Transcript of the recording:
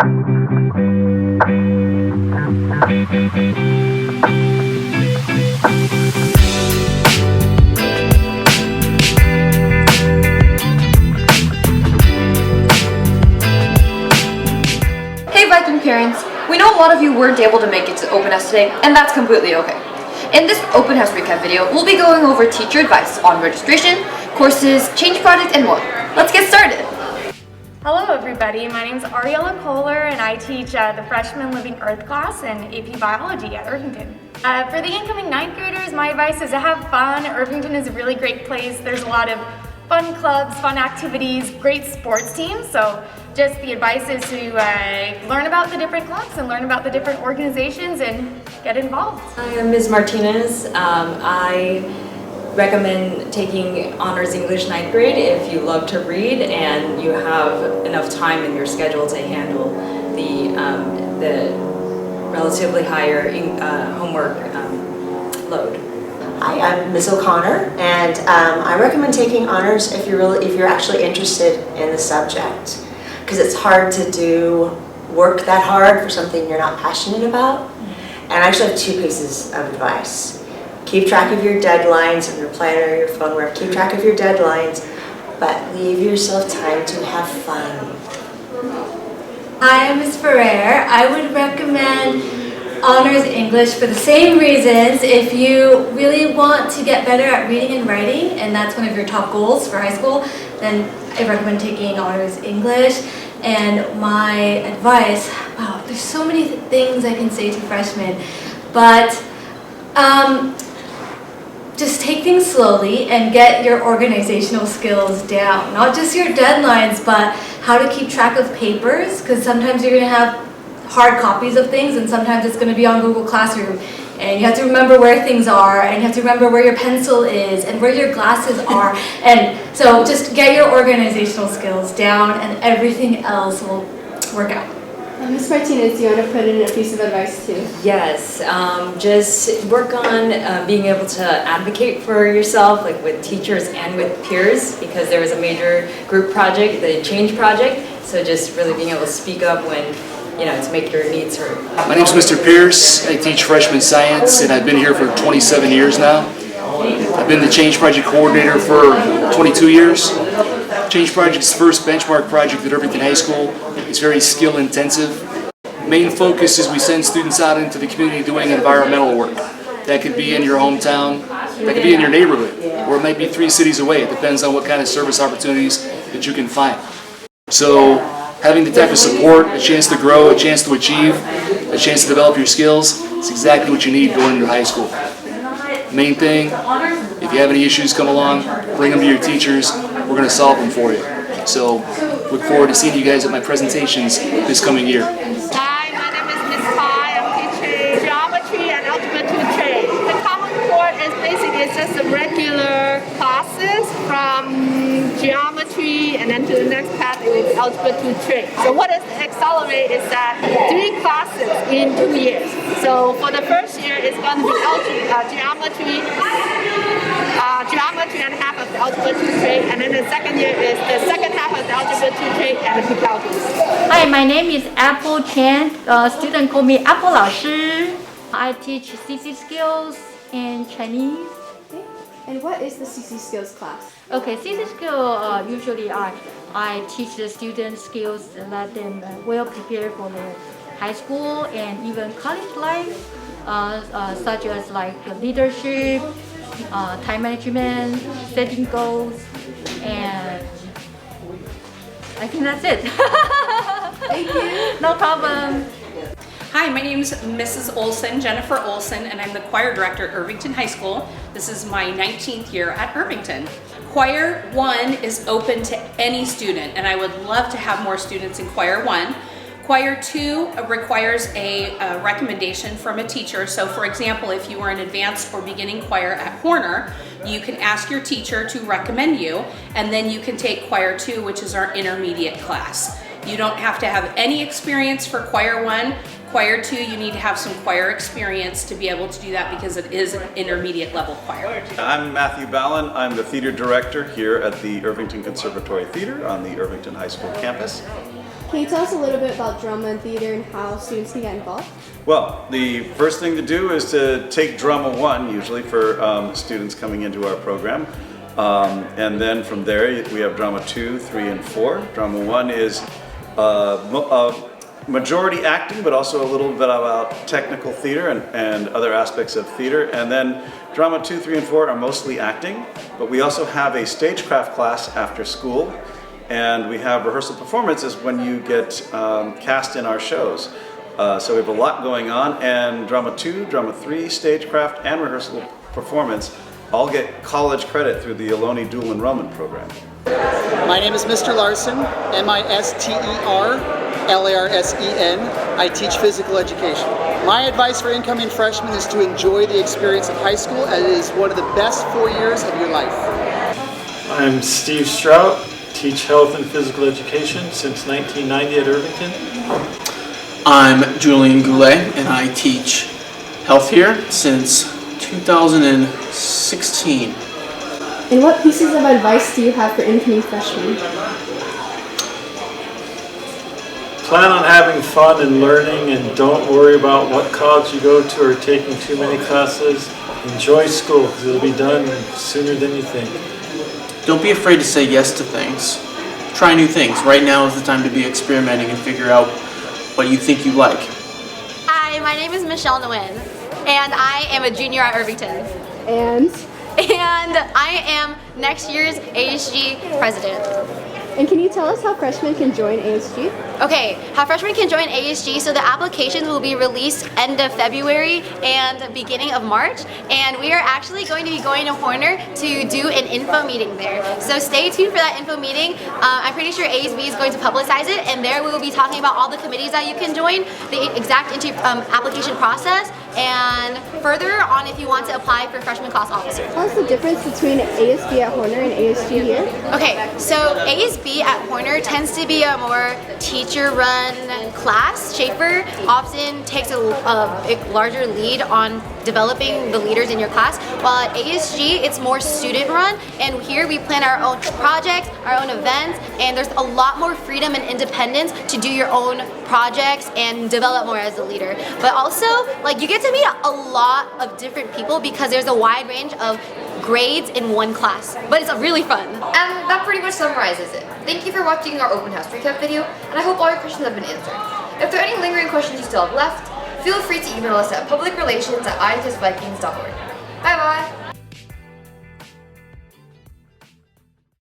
Hey Viking parents, we know a lot of you weren't able to make it to Open House today, and that's completely okay. In this Open House recap video, we'll be going over teacher advice on registration, courses, change project, and more. Let's get started! Hello everybody, my name is Ariella Kohler and I teach the Freshman Living Earth class in AP Biology at Irvington. For the incoming 9th graders, my advice is to have fun. Irvington is a really great place. There's a lot of fun clubs, fun activities, great sports teams, so just the advice is to learn about the different clubs and learn about the different organizations and get involved. I am Ms. Martinez. I recommend taking Honors English 9th grade if you love to read and you have enough time in your schedule to handle the relatively higher homework load. Hi, I'm Ms. O'Connor, and I recommend taking honors if you're actually interested in the subject, because it's hard to work that hard for something you're not passionate about. And I actually have 2 pieces of advice. Keep track of your deadlines on your planner, your phone, wherever. Keep track of your deadlines, but leave yourself time to have fun. Hi, I'm Ms. Ferrer. I would recommend Honors English for the same reasons. If you really want to get better at reading and writing, and that's one of your top goals for high school, then I recommend taking Honors English. And my advice, wow, there's so many things I can say to freshmen, but just take things slowly and get your organizational skills down. Not just your deadlines, but how to keep track of papers, because sometimes you're going to have hard copies of things and sometimes it's going to be on Google Classroom. And you have to remember where things are, and you have to remember where your pencil is and where your glasses are. And so just get your organizational skills down and everything else will work out. Ms. Martinez, do you want to put in a piece of advice too? Yes, just work on being able to advocate for yourself, like with teachers and with peers, because there was a major group project, the Change Project, so just really being able to speak up when, to make your needs heard. My name is Mr. Pierce. I teach freshman science, and I've been here for 27 years now. I've been the Change Project coordinator for 22 years. Change Project's first benchmark project at Irvington High School. It's very skill intensive. Main focus is we send students out into the community doing environmental work. That could be in your hometown, that could be in your neighborhood, or it might be 3 cities away. It depends on what kind of service opportunities that you can find. So having the type of support, a chance to grow, a chance to achieve, a chance to develop your skills, it's exactly what you need going into high school. Main thing, if you have any issues come along, bring them to your teachers. We're going to solve them for you. So look forward to seeing you guys at my presentations this coming year. Hi, my name is Ms. Pai. I'm teaching geometry and algebra 2 trade. The common core is basically just the regular classes from geometry, and then to the next path it will be algebra 2 trade. So what is Accelerate is that 3 classes in 2 years. So for the first year it's going to be geometry and half of the algebra 2 trade, and then the second year is the second half of the algebra 2 trade and the calculus. Hi, my name is Apple Chen. Students call me Apple 老师. I teach CC skills and Chinese. Okay. And what is the CC skills class? Okay, CC skill usually I teach the students skills and let them well prepared for the high school and even college life, such as like leadership, time management, setting goals, and I think that's it. Thank you. No problem. Hi, my name is Mrs. Olson, Jennifer Olson, and I'm the choir director at Irvington High School. This is my 19th year at Irvington. Choir 1 is open to any student, and I would love to have more students in Choir 1. Choir 2 requires a recommendation from a teacher. So for example, if you were an advanced or beginning choir at Horner, you can ask your teacher to recommend you, and then you can take Choir 2, which is our intermediate class. You don't have to have any experience for Choir 1. Choir 2, you need to have some choir experience to be able to do that because it is an intermediate level choir. I'm Matthew Ballin. I'm the theater director here at the Irvington Conservatory Theater on the Irvington High School campus. Can you tell us a little bit about drama and theater and how students can get involved? Well, the first thing to do is to take Drama 1, usually for students coming into our program. And then from there, we have Drama 2, 3, and 4. Drama 1 is majority acting, but also a little bit about technical theater and other aspects of theater. And then Drama 2, 3, and 4 are mostly acting, but we also have a stagecraft class after school. And we have rehearsal performances when you get cast in our shows. So we have a lot going on, and Drama 2, Drama 3, stagecraft, and rehearsal performance all get college credit through the Ohlone Dual Enrollment Program. My name is Mr. Larson, M-I-S-T-E-R-L-A-R-S-E-N. I teach physical education. My advice for incoming freshmen is to enjoy the experience of high school, as it is one of the best 4 years of your life. I'm Steve Strout, teach health and physical education since 1990 at Irvington. I'm Julian Goulet, and I teach health here since 2016. And what pieces of advice do you have for incoming freshmen? Plan on having fun and learning, and don't worry about what college you go to or taking too many classes. Enjoy school, because it'll be done sooner than you think. Don't be afraid to say yes to things. Try new things. Right now is the time to be experimenting and figure out what you think you like. Hi, my name is Michelle Nguyen, and I am a junior at Irvington. And I am next year's ASG president. And can you tell us how freshmen can join ASG? Okay, how freshmen can join ASG, so the applications will be released end of February and beginning of March, and we are actually going to be going to Horner to do an info meeting there. So stay tuned for that info meeting. I'm pretty sure ASB is going to publicize it, and there we will be talking about all the committees that you can join, the exact application process, and further on if you want to apply for freshman class officer. What's the difference between ASB at Horner and ASG here? Okay, so ASB at Horner tends to be a more teacher-run class. Schaefer often takes a larger lead on developing the leaders in your class, while at ASG it's more student-run, and here we plan our own projects, our own events, and there's a lot more freedom and independence to do your own projects and develop more as a leader. But also, like, you get to meet a lot of different people because there's a wide range of grades in one class, but it's really fun. And that pretty much summarizes it. Thank you for watching our open house recap video, and I hope all your questions have been answered. If there are any lingering questions you still have left, feel free to email us at publicrelations@intestvikings.org. Bye bye!